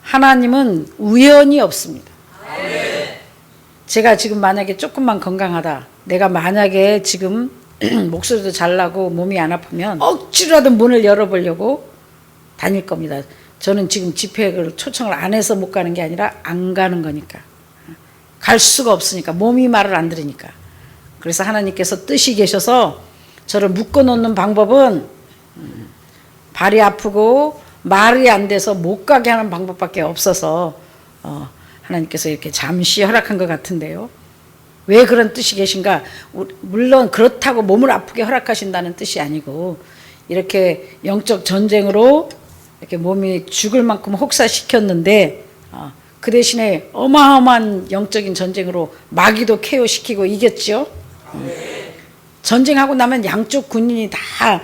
하나님은 우연이 없습니다. 제가 지금 만약에 조금만 건강하다, 내가 만약에 지금 목소리도 잘 나고 몸이 안 아프면 억지로라도 문을 열어보려고 다닐 겁니다. 저는 지금 집회를 초청을 안 해서 못 가는 게 아니라 안 가는 거니까. 갈 수가 없으니까, 몸이 말을 안 들으니까. 그래서 하나님께서 뜻이 계셔서 저를 묶어놓는 방법은 발이 아프고 말이 안 돼서 못 가게 하는 방법밖에 없어서 하나님께서 이렇게 잠시 허락한 것 같은데요. 왜 그런 뜻이 계신가? 물론 그렇다고 몸을 아프게 허락하신다는 뜻이 아니고, 이렇게 영적 전쟁으로 이렇게 몸이 죽을 만큼 혹사시켰는데 그 대신에 어마어마한 영적인 전쟁으로 마귀도 KO시키고 이겼죠. 전쟁하고 나면 양쪽 군인이 다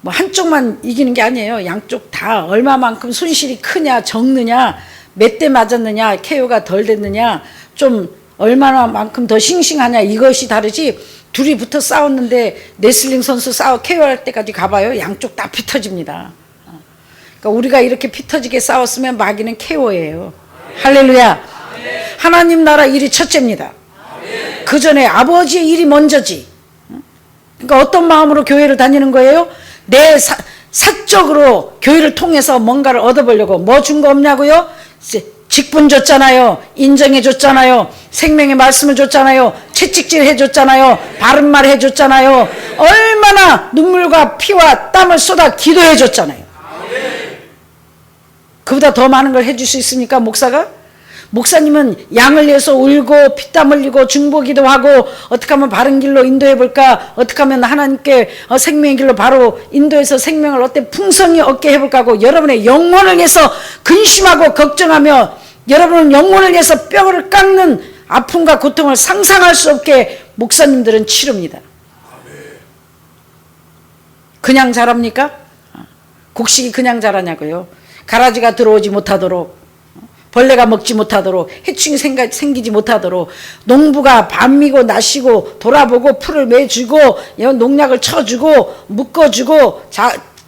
뭐 한쪽만 이기는 게 아니에요. 양쪽 다 얼마만큼 손실이 크냐 적느냐, 몇 대 맞았느냐, KO가 덜 됐느냐, 좀 얼마나만큼 더 싱싱하냐, 이것이 다르지. 둘이 붙어 싸웠는데 레슬링 선수 KO할 때까지 가봐요. 양쪽 다 피 터집니다. 그러니까 우리가 이렇게 피 터지게 싸웠으면 마귀는 KO예요. 할렐루야. 하나님 나라 일이 첫째입니다. 그 전에 아버지의 일이 먼저지. 그러니까 어떤 마음으로 교회를 다니는 거예요? 내 사적으로 교회를 통해서 뭔가를 얻어보려고. 뭐 준 거 없냐고요? 직분 줬잖아요. 인정해 줬잖아요. 생명의 말씀을 줬잖아요. 채찍질 해줬잖아요. 바른 말 해줬잖아요. 얼마나 눈물과 피와 땀을 쏟아 기도해 줬잖아요. 그보다 더 많은 걸 해줄 수 있습니까, 목사가? 목사님은 양을 위해서 울고 피땀 흘리고 중보기도 하고, 어떻게 하면 바른 길로 인도해 볼까, 어떻게 하면 하나님께 생명의 길로 바로 인도해서 생명을 어때 풍성히 얻게 해볼까 하고, 여러분의 영혼을 위해서 근심하고 걱정하며, 여러분은 영혼을 위해서 뼈를 깎는 아픔과 고통을 상상할 수 없게 목사님들은 치릅니다. 그냥 자랍니까? 곡식이 그냥 자라냐고요? 가라지가 들어오지 못하도록, 벌레가 먹지 못하도록, 해충이 생기지 못하도록 농부가 밤이고 낮이고 돌아보고 풀을 매주고 농약을 쳐주고 묶어주고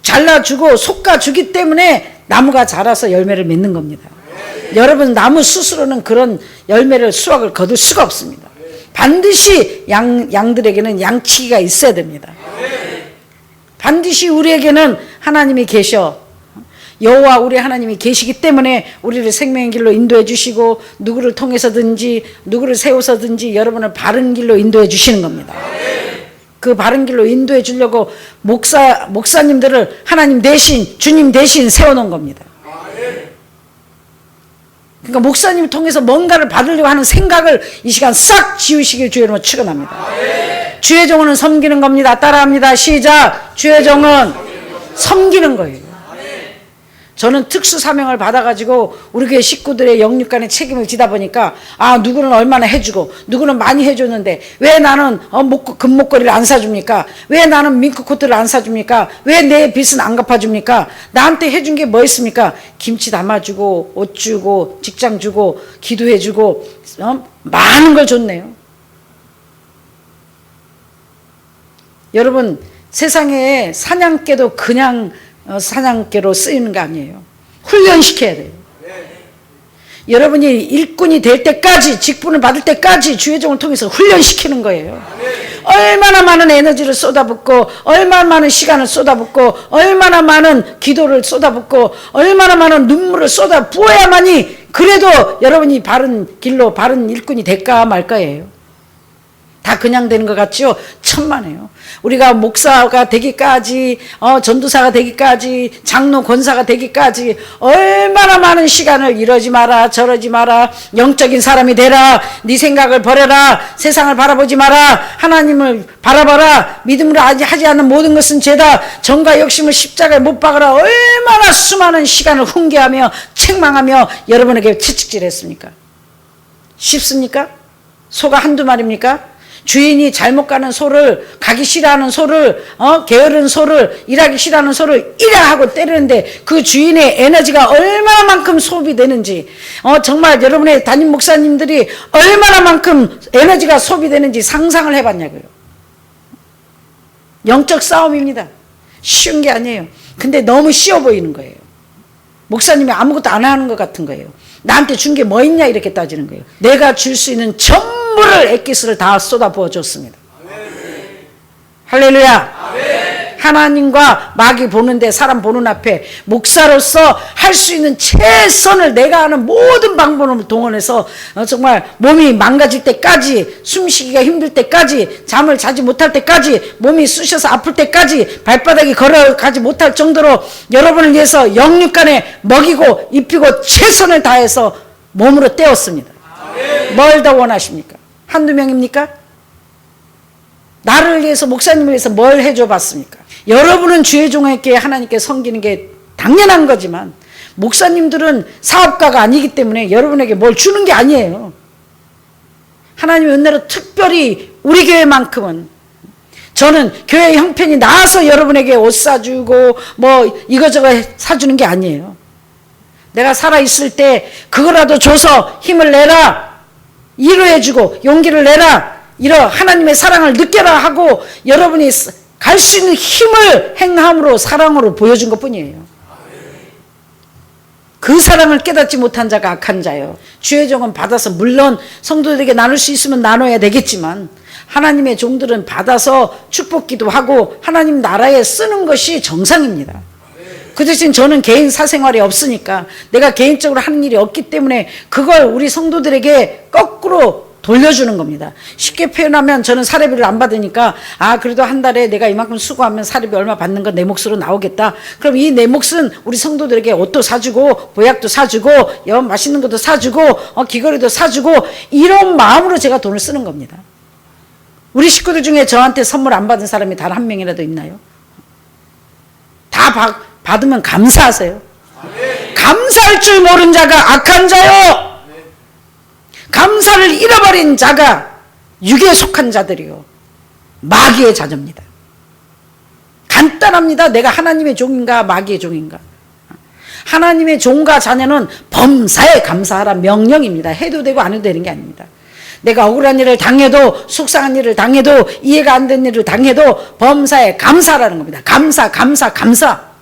잘라주고 솎아주기 때문에 나무가 자라서 열매를 맺는 겁니다. 여러분, 나무 스스로는 그런 열매를 수확을 거둘 수가 없습니다. 반드시 양들에게는 양치기가 있어야 됩니다. 반드시 우리에게는 하나님이 계셔, 여호와 우리 하나님이 계시기 때문에 우리를 생명의 길로 인도해 주시고, 누구를 통해서든지 누구를 세워서든지 여러분을 바른 길로 인도해 주시는 겁니다. 그 바른 길로 인도해 주려고 목사님들을 하나님 대신, 주님 대신 세워놓은 겁니다. 그러니까 목사님을 통해서 뭔가를 받으려고 하는 생각을 이 시간 싹 지우시길 주의 이름으로 축원합니다. 주의 종은 섬기는 겁니다. 따라합니다. 시작. 주의 종은 섬기는 거예요. 저는 특수 사명을 받아가지고 우리 교회 식구들의 영육간의 책임을 지다 보니까, 누구는 얼마나 해주고 누구는 많이 해줬는데 왜 나는 금목걸이를 안 사줍니까? 왜 나는 밍크코트를 안 사줍니까? 왜 내 빚은 안 갚아줍니까? 나한테 해준 게 뭐 있습니까? 김치 담아주고 옷 주고 직장 주고 기도해주고 많은 걸 줬네요. 여러분, 세상에 사냥개도 그냥 사냥개로 쓰이는 거 아니에요. 훈련시켜야 돼요. 여러분이 일꾼이 될 때까지, 직분을 받을 때까지 주의 종을 통해서 훈련시키는 거예요. 얼마나 많은 에너지를 쏟아붓고, 얼마나 많은 시간을 쏟아붓고, 얼마나 많은 기도를 쏟아붓고, 얼마나 많은 눈물을 쏟아부어야만이 그래도 여러분이 바른 길로 바른 일꾼이 될까 말까예요. 다 그냥 되는 것 같죠? 천만에요. 우리가 목사가 되기까지, 전도사가 되기까지, 장로 권사가 되기까지 얼마나 많은 시간을 이러지 마라 저러지 마라, 영적인 사람이 되라, 네 생각을 버려라, 세상을 바라보지 마라, 하나님을 바라봐라, 믿음으로 하지 않는 모든 것은 죄다, 정과 욕심을 십자가에 못 박으라, 얼마나 수많은 시간을 훈계하며 책망하며 여러분에게 채찍질했습니까? 쉽습니까? 소가 한두 마리입니까? 주인이 잘못 가는 소를, 가기 싫어하는 소를, 게으른 소를, 일하기 싫어하는 소를 이라 하고 때리는데 그 주인의 에너지가 얼마나만큼 소비되는지, 정말 여러분의 담임 목사님들이 얼마나만큼 에너지가 소비되는지 상상을 해봤냐고요. 영적 싸움입니다. 쉬운 게 아니에요. 근데 너무 쉬워 보이는 거예요. 목사님이 아무것도 안 하는 것 같은 거예요. 나한테 준 게 뭐 있냐 이렇게 따지는 거예요. 내가 줄 수 있는 전부를 액기스를 다 쏟아부어 줬습니다. 할렐루야. 하나님과 마귀 보는데, 사람 보는 앞에 목사로서 할 수 있는 최선을 내가 아는 모든 방법을 동원해서 정말 몸이 망가질 때까지, 숨쉬기가 힘들 때까지, 잠을 자지 못할 때까지, 몸이 쑤셔서 아플 때까지, 발바닥이 걸어가지 못할 정도로 여러분을 위해서 영육간에 먹이고 입히고 최선을 다해서 몸으로 때웠습니다. 뭘 더 원하십니까? 한두 명입니까? 나를 위해서, 목사님을 위해서 뭘 해줘 봤습니까? 여러분은 주의 종에게 하나님께 섬기는 게 당연한 거지만, 목사님들은 사업가가 아니기 때문에 여러분에게 뭘 주는 게 아니에요. 하나님의 은혜로 특별히 우리 교회만큼은, 저는 교회 형편이 나아서 여러분에게 옷 사주고 뭐 이거저거 사주는 게 아니에요. 내가 살아있을 때 그거라도 줘서 힘을 내라, 위로해주고 용기를 내라, 이런 하나님의 사랑을 느껴라 하고 여러분이 갈 수 있는 힘을 행함으로, 사랑으로 보여준 것 뿐이에요. 그 사랑을 깨닫지 못한 자가 악한 자요. 주의 종은 받아서, 물론 성도들에게 나눌 수 있으면 나눠야 되겠지만, 하나님의 종들은 받아서 축복기도 하고 하나님 나라에 쓰는 것이 정상입니다. 그 대신 저는 개인 사생활이 없으니까, 내가 개인적으로 하는 일이 없기 때문에 그걸 우리 성도들에게 거꾸로 돌려주는 겁니다. 쉽게 표현하면, 저는 사례비를 안 받으니까, 그래도 한 달에 내가 이만큼 수고하면 사례비 얼마 받는 건 내 몫으로 나오겠다. 그럼 이 내 몫은 우리 성도들에게 옷도 사주고 보약도 사주고 맛있는 것도 사주고 귀걸이도 사주고, 이런 마음으로 제가 돈을 쓰는 겁니다. 우리 식구들 중에 저한테 선물 안 받은 사람이 단 한 명이라도 있나요? 다 받으면 감사하세요. 감사할 줄 모르는 자가 악한 자요. 감사를 잃어버린 자가 육에 속한 자들이요, 마귀의 자녀입니다. 간단합니다. 내가 하나님의 종인가 마귀의 종인가? 하나님의 종과 자녀는 범사에 감사하라 명령입니다. 해도 되고 안 해도 되는 게 아닙니다. 내가 억울한 일을 당해도, 속상한 일을 당해도, 이해가 안 되는 일을 당해도 범사에 감사하라는 겁니다. 감사.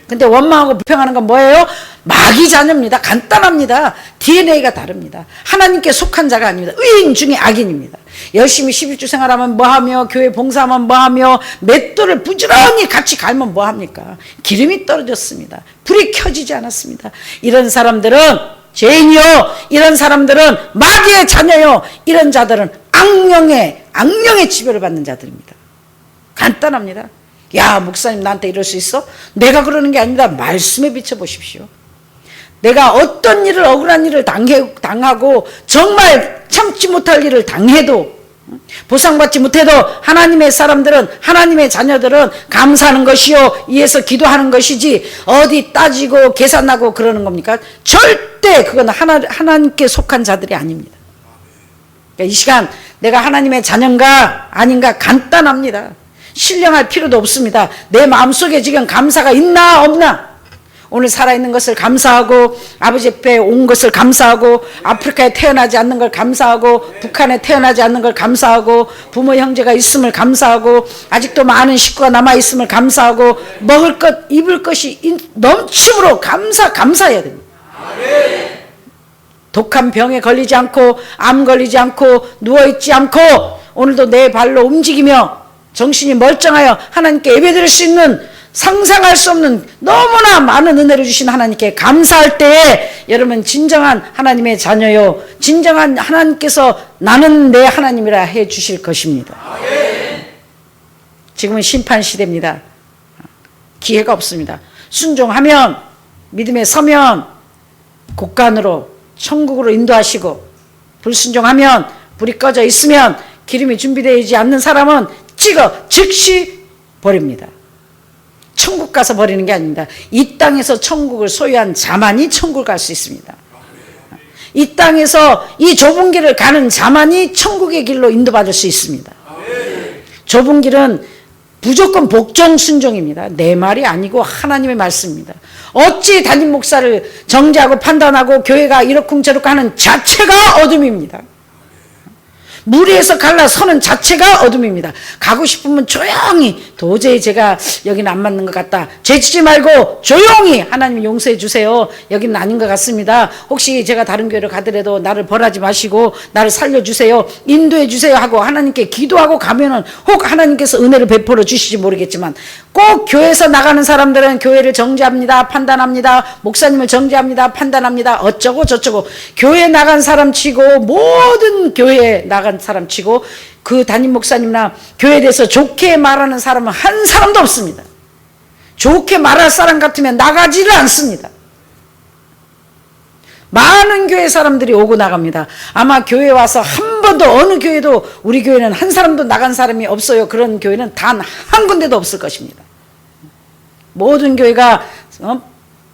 근데 원망하고 불평하는 건 뭐예요? 마귀 자녀입니다. 간단합니다. DNA가 다릅니다. 하나님께 속한 자가 아닙니다. 의인 중에 악인입니다. 열심히 11주 생활하면 뭐하며, 교회 봉사하면 뭐하며, 맷돌을 부지런히 같이 갈면 뭐합니까? 기름이 떨어졌습니다. 불이 켜지지 않았습니다. 이런 사람들은 죄인이요, 이런 사람들은 마귀의 자녀요, 이런 자들은 악령의 지배를 받는 자들입니다. 간단합니다. 야, 목사님 나한테 이럴 수 있어? 내가 그러는 게 아니라 말씀에 비춰보십시오. 내가 어떤 일을, 억울한 일을 당하고 정말 참지 못할 일을 당해도, 보상받지 못해도 하나님의 사람들은, 하나님의 자녀들은 감사하는 것이요, 위에서 기도하는 것이지 어디 따지고 계산하고 그러는 겁니까? 절대 그건 하나님께 속한 자들이 아닙니다. 그러니까 이 시간 내가 하나님의 자녀인가 아닌가 간단합니다. 신령할 필요도 없습니다. 내 마음속에 지금 감사가 있나 없나? 오늘 살아있는 것을 감사하고, 아버지 앞에 온 것을 감사하고, 아프리카에 태어나지 않는 걸 감사하고, 북한에 태어나지 않는 걸 감사하고, 부모 형제가 있음을 감사하고, 아직도 많은 식구가 남아있음을 감사하고, 먹을 것 입을 것이 넘침으로 감사해야 됩니다. 독한 병에 걸리지 않고, 암 걸리지 않고, 누워있지 않고, 오늘도 내 발로 움직이며 정신이 멀쩡하여 하나님께 예배드릴 수 있는, 상상할 수 없는 너무나 많은 은혜를 주신 하나님께 감사할 때에 여러분 진정한 하나님의 자녀요, 진정한 하나님께서 나는 내 하나님이라 해 주실 것입니다. 지금은 심판 시대입니다. 기회가 없습니다. 순종하면, 믿음에 서면 곳간으로 천국으로 인도하시고, 불순종하면, 불이 꺼져 있으면, 기름이 준비되지 않는 사람은 즉시 버립니다. 천국 가서 버리는 게 아닙니다. 이 땅에서 천국을 소유한 자만이 천국을 갈 수 있습니다. 이 땅에서 이 좁은 길을 가는 자만이 천국의 길로 인도받을 수 있습니다. 좁은 길은 무조건 복종 순종입니다. 내 말이 아니고 하나님의 말씀입니다. 어찌 담임 목사를 정죄하고 판단하고 교회가 이렇쿵저렇쿵 하는 자체가 어둠입니다. 무리에서 갈라서는 자체가 어둠입니다. 가고 싶으면 조용히, 도저히 제가 여기는 안 맞는 것 같다, 죄지지 말고 조용히 하나님 용서해 주세요, 여기는 아닌 것 같습니다, 혹시 제가 다른 교회를 가더라도 나를 벌하지 마시고 나를 살려주세요, 인도해 주세요 하고 하나님께 기도하고 가면은 혹 하나님께서 은혜를 베풀어 주실지 모르겠지만, 꼭 교회에서 나가는 사람들은 교회를 정죄합니다, 판단합니다, 목사님을 정죄합니다, 판단합니다, 어쩌고 저쩌고, 교회 나간 사람 치고, 모든 교회에 나간 사람 치고, 그 담임 목사님이나 교회에 대해서 좋게 말하는 사람은 한 사람도 없습니다. 좋게 말할 사람 같으면 나가지를 않습니다. 많은 교회 사람들이 오고 나갑니다. 아마 교회 와서 한 번도, 어느 교회도, 우리 교회는 한 사람도 나간 사람이 없어요. 그런 교회는 단 한 군데도 없을 것입니다. 모든 교회가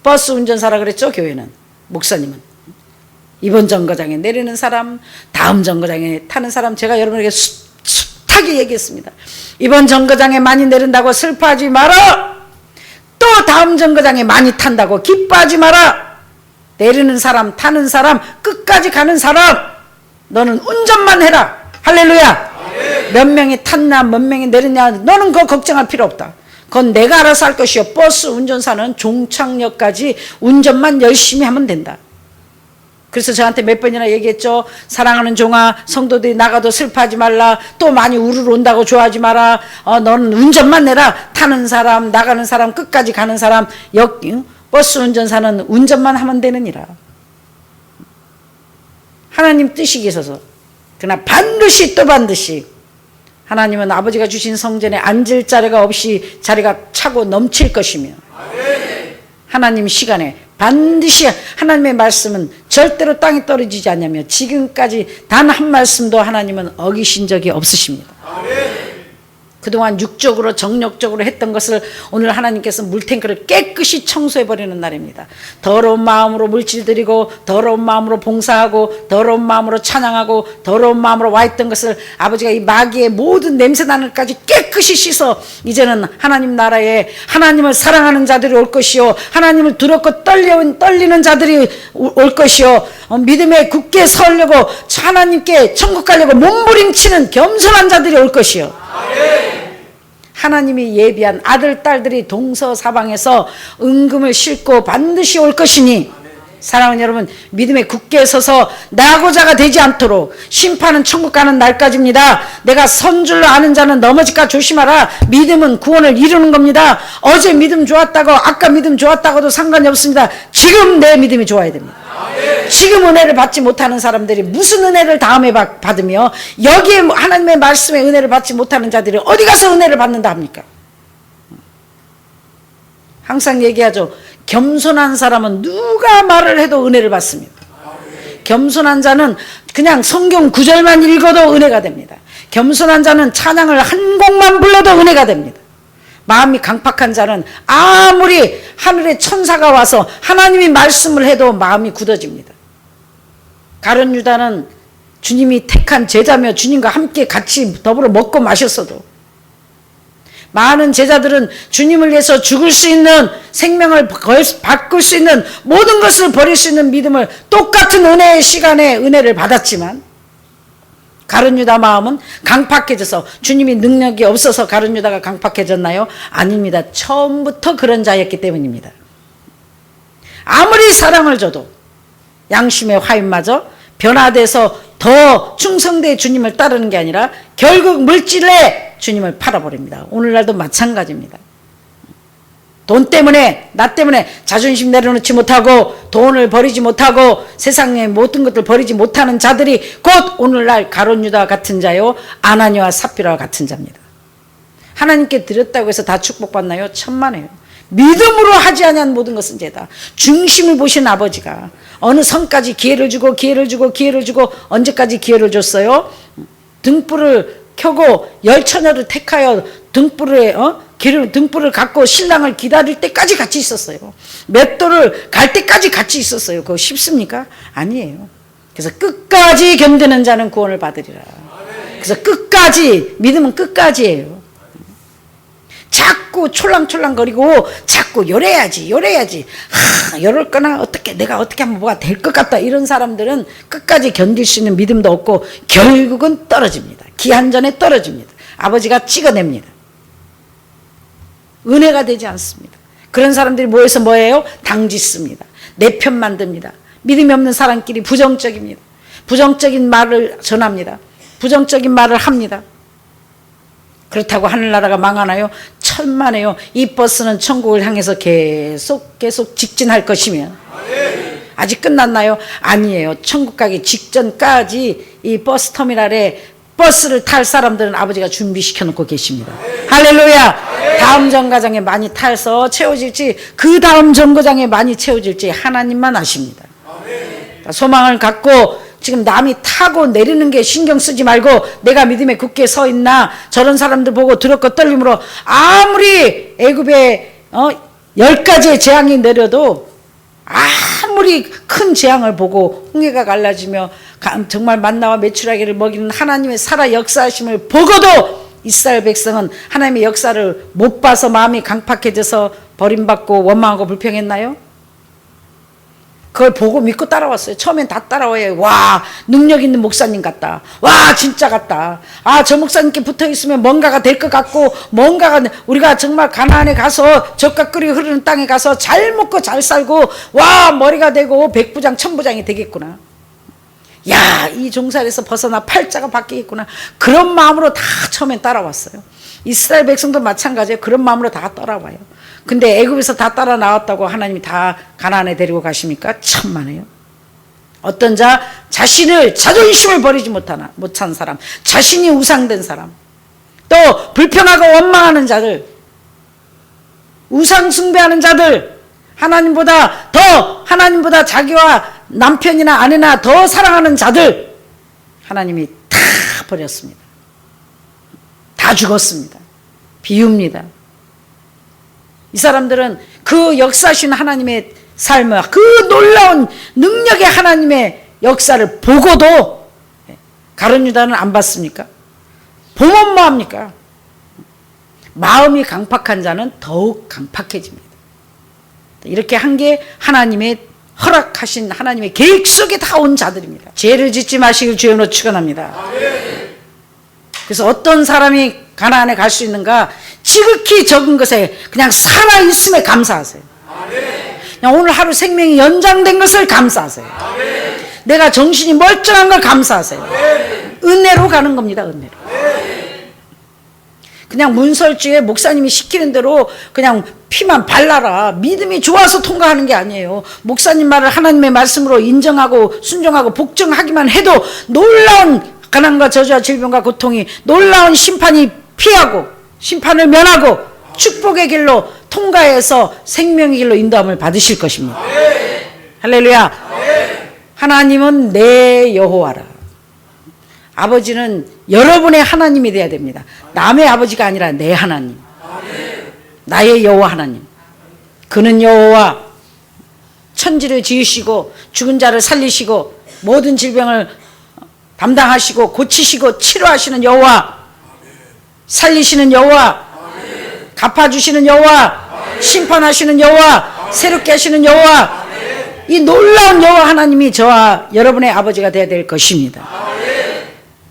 버스 운전사라 그랬죠. 교회는, 목사님은 이번 정거장에 내리는 사람, 다음 정거장에 타는 사람. 제가 여러분에게 숱하게 얘기했습니다. 이번 정거장에 많이 내린다고 슬퍼하지 마라. 또 다음 정거장에 많이 탄다고 기뻐하지 마라. 내리는 사람, 타는 사람, 끝까지 가는 사람, 너는 운전만 해라. 할렐루야. 몇 명이 탔나 몇 명이 내렸냐, 너는 그거 걱정할 필요 없다. 그건 내가 알아서 할 것이요. 버스 운전사는 종착역까지 운전만 열심히 하면 된다. 그래서 저한테 몇 번이나 얘기했죠. 사랑하는 종아, 성도들이 나가도 슬퍼하지 말라. 또 많이 우르르 온다고 좋아하지 마라. 너는 운전만 내라. 타는 사람, 나가는 사람, 끝까지 가는 사람, 버스 운전사는 운전만 하면 되느니라. 하나님 뜻이 계셔서. 그러나 반드시 또 반드시 하나님은 아버지가 주신 성전에 앉을 자리가 없이 자리가 차고 넘칠 것이며, 하나님 시간에 반드시 하나님의 말씀은 절대로 땅에 떨어지지 않냐며, 지금까지 단 한 말씀도 하나님은 어기신 적이 없으십니다. 그동안 육적으로 정력적으로 했던 것을 오늘 하나님께서 물탱크를 깨끗이 청소해버리는 날입니다. 더러운 마음으로 물질 드리고, 더러운 마음으로 봉사하고, 더러운 마음으로 찬양하고, 더러운 마음으로 와 있던 것을 아버지가 이 마귀의 모든 냄새나는 것까지 깨끗이 씻어, 이제는 하나님 나라에 하나님을 사랑하는 자들이 올 것이요, 하나님을 두렵고 떨리는 자들이 올 것이요, 믿음에 굳게 서려고 하나님께 천국 가려고 몸부림치는 겸손한 자들이 올 것이요, 하나님이 예비한 아들 딸들이 동서사방에서 은금을 싣고 반드시 올 것이니, 사랑하는 여러분, 믿음에 굳게 서서 낙오자가 되지 않도록, 심판은 천국 가는 날까지입니다. 내가 선 줄로 아는 자는 넘어질까 조심하라. 믿음은 구원을 이루는 겁니다. 어제 믿음 좋았다고, 아까 믿음 좋았다고도 상관이 없습니다. 지금 내 믿음이 좋아야 됩니다. 지금 은혜를 받지 못하는 사람들이 무슨 은혜를 다음에 받으며, 여기에 하나님의 말씀에 은혜를 받지 못하는 자들이 어디 가서 은혜를 받는다 합니까? 항상 얘기하죠. 겸손한 사람은 누가 말을 해도 은혜를 받습니다. 겸손한 자는 그냥 성경 구절만 읽어도 은혜가 됩니다. 겸손한 자는 찬양을 한 곡만 불러도 은혜가 됩니다. 마음이 강팍한 자는 아무리 하늘의 천사가 와서 하나님이 말씀을 해도 마음이 굳어집니다. 가룟 유다는 주님이 택한 제자며 주님과 함께 같이 더불어 먹고 마셨어도, 많은 제자들은 주님을 위해서 죽을 수 있는, 생명을 바꿀 수 있는, 모든 것을 버릴 수 있는 믿음을, 똑같은 은혜의 시간에 은혜를 받았지만, 가룟 유다 마음은 강팍해져서, 주님이 능력이 없어서 가룟 유다가 강팍해졌나요? 아닙니다. 처음부터 그런 자였기 때문입니다. 아무리 사랑을 줘도 양심의 화인마저 변화돼서 더 충성되어 주님을 따르는 게 아니라 결국 물질에 주님을 팔아버립니다. 오늘날도 마찬가지입니다. 돈 때문에, 나 때문에 자존심 내려놓지 못하고, 돈을 버리지 못하고, 세상의 모든 것들 버리지 못하는 자들이 곧 오늘날 가룟 유다 같은 자요, 아나니와 삽비라와 같은 자입니다. 하나님께 드렸다고 해서 다 축복받나요? 천만에요. 믿음으로 하지 아니한 모든 것은 죄다. 중심을 보신 아버지가 어느 선까지 기회를 주고 기회를 주고 기회를 주고, 언제까지 기회를 줬어요? 등불을 켜고 열처녀를 택하여 등불을 갖고 신랑을 기다릴 때까지 같이 있었어요. 맷돌을 갈 때까지 같이 있었어요. 그거 쉽습니까? 아니에요. 그래서 끝까지 견디는 자는 구원을 받으리라. 그래서 끝까지, 믿음은 끝까지예요. 자꾸 촐랑촐랑거리고 자꾸 요래야지 요럴 거나 내가 어떻게 하면 뭐가 될 것 같다, 이런 사람들은 끝까지 견딜 수 있는 믿음도 없고 결국은 떨어집니다. 기한전에 떨어집니다. 아버지가 찍어냅니다. 은혜가 되지 않습니다. 그런 사람들이 모여서 뭐예요? 당짓습니다. 내 편 만듭니다. 믿음이 없는 사람끼리 부정적입니다. 부정적인 말을 전합니다. 부정적인 말을 합니다. 그렇다고 하늘나라가 망하나요? 천만에요. 이 버스는 천국을 향해서 계속 직진할 것이면, 아직 끝났나요? 아니에요. 천국 가기 직전까지 이 버스터미널에 버스를 탈 사람들은 아버지가 준비시켜 놓고 계십니다. 할렐루야. 다음 정거장에 많이 타서 채워질지, 그 다음 정거장에 많이 채워질지 하나님만 아십니다. 소망을 갖고 지금 남이 타고 내리는 게 신경 쓰지 말고, 내가 믿음에 굳게 서 있나, 저런 사람들 보고 두렵고 떨림으로 아무리 애굽에 10가지의 재앙이 내려도, 아무리 큰 재앙을 보고 홍해가 갈라지며 정말 만나와 메추라기를 먹이는 하나님의 살아 역사하심을 보고도 이스라엘 백성은 하나님의 역사를 못 봐서 마음이 강팍해져서 버림받고 원망하고 불평했나요? 그걸 보고 믿고 따라왔어요. 처음엔 다 따라와요. 와, 능력 있는 목사님 같다. 와, 진짜 같다. 아, 저 목사님께 붙어 있으면 뭔가가 될 것 같고, 뭔가가, 우리가 정말 가나안에 가서 젖과 꿀이 흐르는 땅에 가서 잘 먹고 잘 살고, 와, 머리가 되고 백부장 천부장이 되겠구나. 야, 이 종살에서 벗어나 팔자가 바뀌겠구나. 그런 마음으로 다 처음엔 따라왔어요. 이스라엘 백성도 마찬가지예요. 그런 마음으로 다 따라와요. 근데 애굽에서 다 따라 나왔다고 하나님이 다 가나안에 데리고 가십니까? 천만에요. 어떤 자, 자존심을 버리지 못한 사람, 자신이 우상된 사람, 또 불평하고 원망하는 자들, 우상 숭배하는 자들, 하나님보다 자기와 남편이나 아내나 더 사랑하는 자들, 하나님이 다 버렸습니다. 다 죽었습니다. 비웁니다. 이 사람들은 그 역사하신 하나님의 삶을, 그 놀라운 능력의 하나님의 역사를 보고도 가룟 유다는 안 봤습니까? 보면 뭐합니까? 마음이 강팍한 자는 더욱 강팍해집니다. 이렇게 한 게 하나님의 허락하신 하나님의 계획 속에 다 온 자들입니다. 죄를 짓지 마시길 주여로 축원합니다. 그래서 어떤 사람이 가나안에 갈 수 있는가? 지극히 적은 것에 그냥 살아있음에 감사하세요. 그냥 오늘 하루 생명이 연장된 것을 감사하세요. 내가 정신이 멀쩡한 걸 감사하세요. 은혜로 가는 겁니다. 은혜로. 그냥 문설주에 목사님이 시키는 대로 그냥 피만 발라라, 믿음이 좋아서 통과하는 게 아니에요. 목사님 말을 하나님의 말씀으로 인정하고 순종하고 복종하기만 해도 놀라운 가난과 저주와 질병과 고통이, 놀라운 심판이 피하고 심판을 면하고 축복의 길로 통과해서 생명의 길로 인도함을 받으실 것입니다. 할렐루야. 하나님은 내 여호와라. 아버지는 여러분의 하나님이 되어야 됩니다. 남의 아버지가 아니라 내 하나님, 나의 여호와 하나님. 그는 여호와, 천지를 지으시고 죽은 자를 살리시고 모든 질병을 담당하시고 고치시고 치료하시는 여호와, 살리시는 여호와, 갚아주시는 여호와, 심판하시는 여호와, 새롭게 하시는 여호와, 이 놀라운 여호와 하나님이 저와 여러분의 아버지가 되어야 될 것입니다.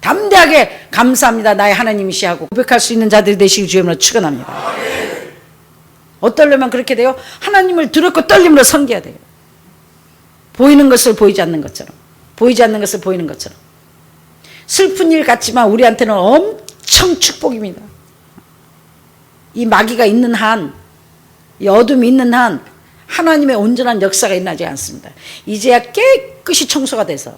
담대하게 감사합니다, 나의 하나님이시 하고 고백할 수 있는 자들이 되시길 주님으로 축원합니다. 어떨려면 그렇게 돼요? 하나님을 두렵고 떨림으로 섬겨야 돼요. 보이는 것을 보이지 않는 것처럼, 보이지 않는 것을 보이는 것처럼. 슬픈 일 같지만 우리한테는 엄청 축복입니다. 이 마귀가 있는 한, 이 어둠이 있는 한 하나님의 온전한 역사가 일어나지 않습니다. 이제야 깨끗이 청소가 돼서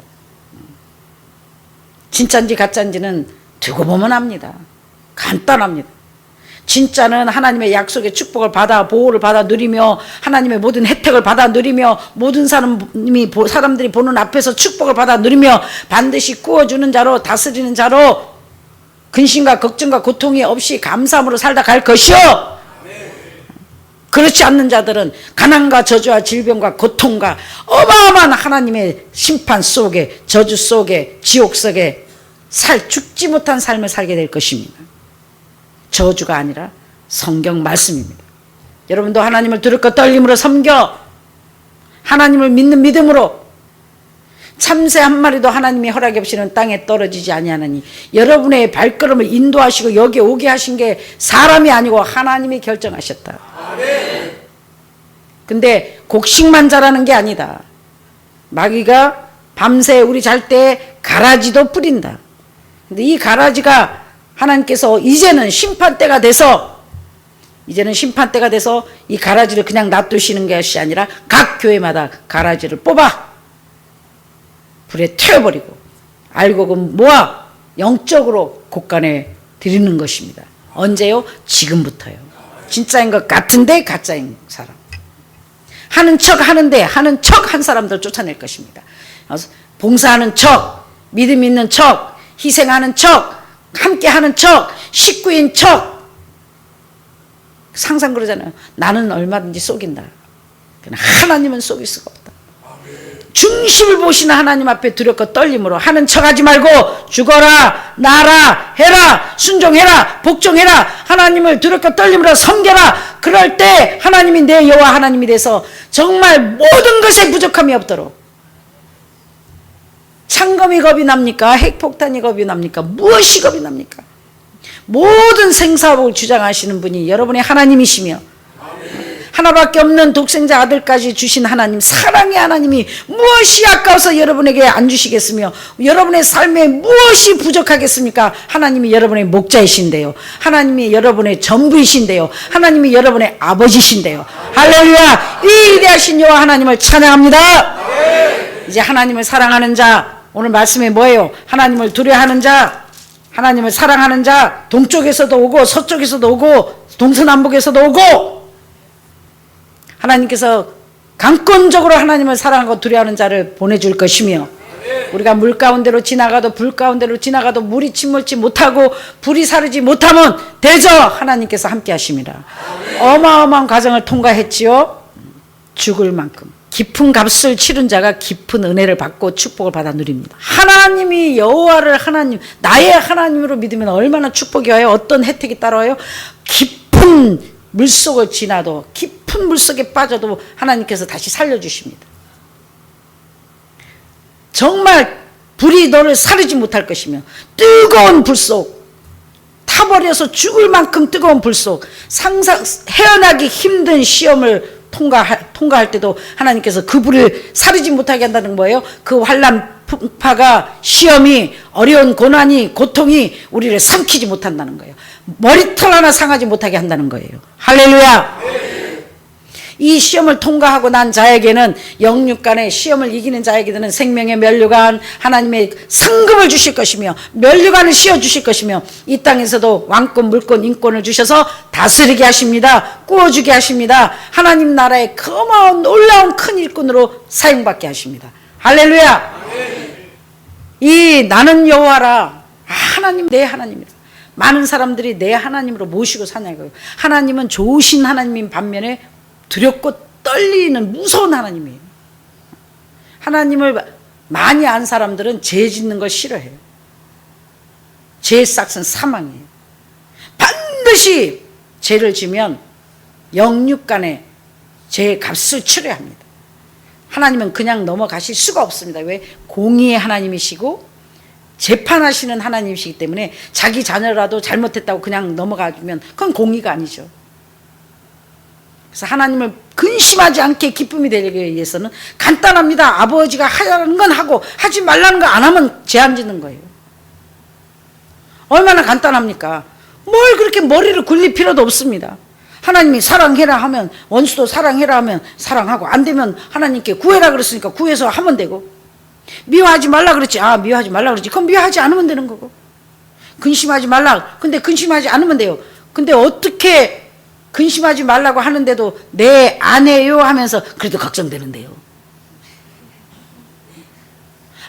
진짜인지 가짜인지는 두고 보면 압니다. 간단합니다. 진짜는 하나님의 약속의 축복을 받아, 보호를 받아 누리며 하나님의 모든 혜택을 받아 누리며 모든 사람들이 보는 앞에서 축복을 받아 누리며 반드시 구워주는 자로, 다스리는 자로 근심과 걱정과 고통이 없이 감사함으로 살다 갈 것이요. 그렇지 않는 자들은 가난과 저주와 질병과 고통과 어마어마한 하나님의 심판 속에, 저주 속에, 지옥 속에 죽지 못한 삶을 살게 될 것입니다. 저주가 아니라 성경 말씀입니다. 여러분도 하나님을 두렵고 떨림으로 섬겨 하나님을 믿는 믿음으로 참새 한 마리도 하나님이 허락이 없이는 땅에 떨어지지 아니하나니 여러분의 발걸음을 인도하시고 여기 오게 하신 게 사람이 아니고 하나님이 결정하셨다. 근데 곡식만 자라는 게 아니다. 마귀가 밤새 우리 잘 때 가라지도 뿌린다. 근데 이 가라지가 하나님께서 이제는 심판때가 돼서 이 가라지를 그냥 놔두시는 것이 아니라 각 교회마다 가라지를 뽑아 불에 태워버리고 알곡은 모아 영적으로 곳간에 드리는 것입니다. 언제요? 지금부터요. 진짜인 것 같은데 가짜인 사람. 하는 척 하는데 하는 척 한 사람들 쫓아낼 것입니다. 봉사하는 척, 믿음 있는 척, 희생하는 척, 함께하는 척, 식구인 척. 항상 그러잖아요. 나는 얼마든지 속인다. 그러나 하나님은 속일 수가 없다. 중심을 보시는 하나님 앞에 두렵고 떨림으로 하는 척하지 말고 죽어라, 나라, 해라, 순종해라, 복종해라, 하나님을 두렵고 떨림으로 섬겨라. 그럴 때 하나님이 내 여호와 하나님이 돼서 정말 모든 것에 부족함이 없도록. 창검이 겁이 납니까? 핵폭탄이 겁이 납니까? 무엇이 겁이 납니까? 모든 생사복을 주장하시는 분이 여러분의 하나님이시며 하나밖에 없는 독생자 아들까지 주신 하나님, 사랑의 하나님이 무엇이 아까워서 여러분에게 안 주시겠으며 여러분의 삶에 무엇이 부족하겠습니까? 하나님이 여러분의 목자이신데요, 하나님이 여러분의 전부이신데요, 하나님이 여러분의 아버지신데요. 할렐루야. 이 위대하신 여호와 하나님을 찬양합니다. 이제 하나님을 사랑하는 자, 오늘 말씀이 뭐예요? 하나님을 두려워하는 자, 하나님을 사랑하는 자, 동쪽에서도 오고 서쪽에서도 오고 동서남북에서도 오고, 하나님께서 강권적으로 하나님을 사랑하고 두려워하는 자를 보내줄 것이며, 우리가 물 가운데로 지나가도 불 가운데로 지나가도 물이 침몰치 못하고 불이 사르지 못하면 대저 하나님께서 함께 하십니다. 어마어마한 과정을 통과했지요. 죽을 만큼 깊은 값을 치른 자가 깊은 은혜를 받고 축복을 받아 누립니다. 하나님이 여호와를 하나님, 나의 하나님으로 믿으면 얼마나 축복이 와요? 어떤 혜택이 따라와요? 깊은 물속을 지나도, 깊은 물속에 빠져도 하나님께서 다시 살려주십니다. 정말 불이 너를 사르지 못할 것이며, 뜨거운 불속, 타버려서 죽을 만큼 뜨거운 불속, 헤어나기 힘든 시험을 통과할 때도 하나님께서 그 불을 사르지 못하게 한다는 거예요. 그 환난 풍파가, 시험이, 어려운 고난이, 고통이 우리를 삼키지 못한다는 거예요. 머리털 하나 상하지 못하게 한다는 거예요. 할렐루야. 이 시험을 통과하고 난 자에게는, 영육간의 시험을 이기는 자에게는 생명의 면류관, 하나님의 상급을 주실 것이며 면류관을 씌워주실 것이며, 이 땅에서도 왕권, 물권, 인권을 주셔서 다스리게 하십니다. 꾸어주게 하십니다. 하나님 나라의 고마운 놀라운 큰 일꾼으로 사용받게 하십니다. 할렐루야. 이 나는 여호와라, 하나님 내 하나님이다. 많은 사람들이 내 하나님으로 모시고 사냐고요. 하나님은 좋으신 하나님인 반면에 두렵고 떨리는 무서운 하나님이에요. 하나님을 많이 안 사람들은 죄 짓는 걸 싫어해요. 죄의 싹은 사망이에요. 반드시 죄를 지면 영육간에 죄의 값을 치러야 합니다. 하나님은 그냥 넘어가실 수가 없습니다. 왜? 공의의 하나님이시고 재판하시는 하나님이시기 때문에 자기 자녀라도 잘못했다고 그냥 넘어가주면 그건 공의가 아니죠. 그래서 하나님을 근심하지 않게 기쁨이 되기 위해서는 간단합니다. 아버지가 하라는 건 하고 하지 말라는 거 안 하면 죄 안 짓는 거예요. 얼마나 간단합니까? 뭘 그렇게 머리를 굴릴 필요도 없습니다. 하나님이 사랑해라 하면, 원수도 사랑해라 하면 사랑하고, 안 되면 하나님께 구해라 그랬으니까 구해서 하면 되고, 미워하지 말라 그랬지, 미워하지 말라 그랬지, 그럼 미워하지 않으면 되는 거고, 근심하지 말라, 근데 근심하지 않으면 돼요. 근데 어떻게 근심하지 말라고 하는데도 네 아내요 하면서 그래도 걱정되는데요.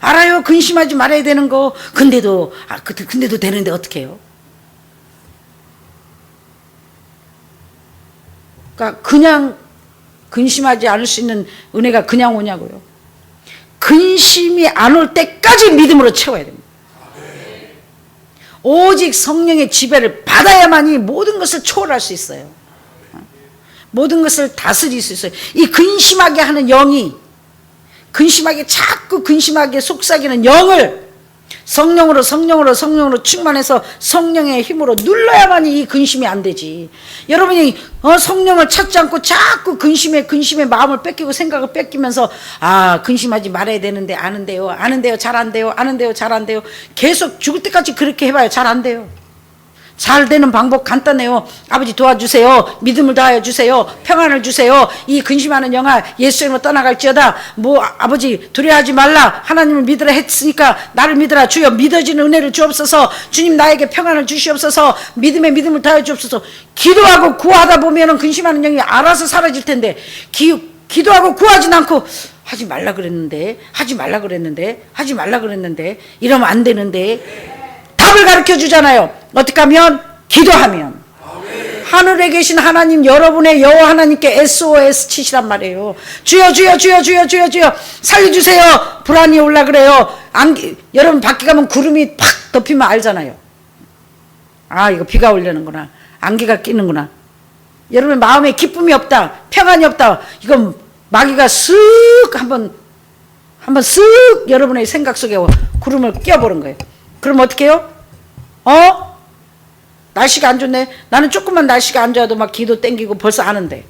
알아요, 근심하지 말아야 되는 거. 근데도 되는데 어떻게 해요? 그러니까 그냥 근심하지 않을 수 있는 은혜가 그냥 오냐고요. 근심이 안 올 때까지 믿음으로 채워야 됩니다. 오직 성령의 지배를 받아야만이 모든 것을 초월할 수 있어요. 모든 것을 다스릴 수 있어요. 이 근심하게 하는 영이, 자꾸 근심하게 속삭이는 영을 성령으로 충만해서 성령의 힘으로 눌러야만이 이 근심이 안 되지. 여러분이 성령을 찾지 않고 자꾸 근심의 마음을 뺏기고 생각을 뺏기면서 근심하지 말아야 되는데 안 한대요, 잘 안 돼요. 계속 죽을 때까지 그렇게 해봐요. 잘 안 돼요. 잘 되는 방법 간단해요. 아버지 도와주세요. 믿음을 다하여 주세요. 평안을 주세요. 이 근심하는 영아 예수님으로 떠나갈지어다. 아버지 두려워하지 말라. 하나님을 믿으라 했으니까 나를 믿으라. 주여 믿어지는 은혜를 주옵소서. 주님 나에게 평안을 주시옵소서. 믿음을 다하여 주옵소서. 기도하고 구하다 보면은 근심하는 영이 알아서 사라질 텐데 기도하고 구하진 않고 하지 말라 그랬는데 이러면 안 되는데 답을 가르쳐 주잖아요. 어떻게 하면? 기도하면. 하늘에 계신 하나님, 여러분의 여호와 하나님께 SOS 치시란 말이에요. 주여 살려주세요. 불안이 올라 그래요. 여러분 밖에 가면 구름이 팍 덮이면 알잖아요. 이거 비가 오려는구나. 안개가 끼는구나. 여러분 마음에 기쁨이 없다, 평안이 없다. 이건 마귀가 한번 쓱 여러분의 생각 속에 구름을 끼워보는 거예요. 그럼 어떻게 해요? 날씨가 안 좋네. 나는 조금만 날씨가 안 좋아도 막 기도 땡기고 벌써 아는데.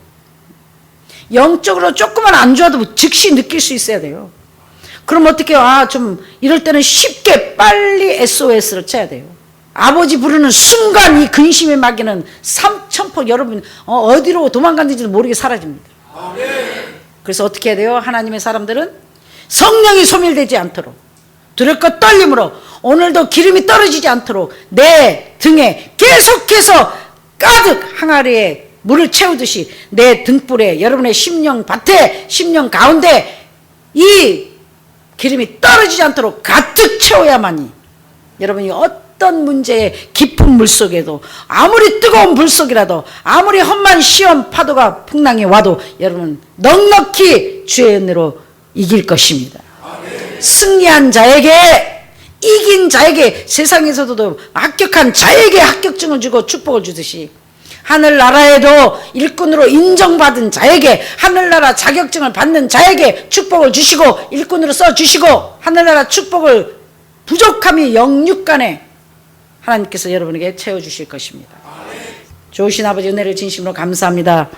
영적으로 조금만 안 좋아도 즉시 느낄 수 있어야 돼요. 그럼 어떻게 해요? 좀 이럴 때는 쉽게 빨리 SOS를 쳐야 돼요. 아버지 부르는 순간 이 근심의 마귀는 삼천포 여러분 어디로 도망갔는지도 모르게 사라집니다. 그래서 어떻게 해야 돼요? 하나님의 사람들은 성령이 소멸되지 않도록 두렵고 떨림으로 오늘도 기름이 떨어지지 않도록 내 등에 계속해서 가득 항아리에 물을 채우듯이 내 등불에 여러분의 심령 밭에 심령 가운데 이 기름이 떨어지지 않도록 가득 채워야만이 여러분이 어떤 문제의 깊은 물속에도 아무리 뜨거운 불속이라도 아무리 험한 시험 파도가 풍랑이 와도 여러분 넉넉히 주의 은혜로 이길 것입니다. 승리한 자에게 이긴 자에게 세상에서도 합격한 자에게 합격증을 주고 축복을 주듯이 하늘나라에도 일꾼으로 인정받은 자에게 하늘나라 자격증을 받는 자에게 축복을 주시고 일꾼으로 써주시고 하늘나라 축복을 부족함이 영육간에 하나님께서 여러분에게 채워주실 것입니다. 좋으신 아버지 은혜를 진심으로 감사합니다.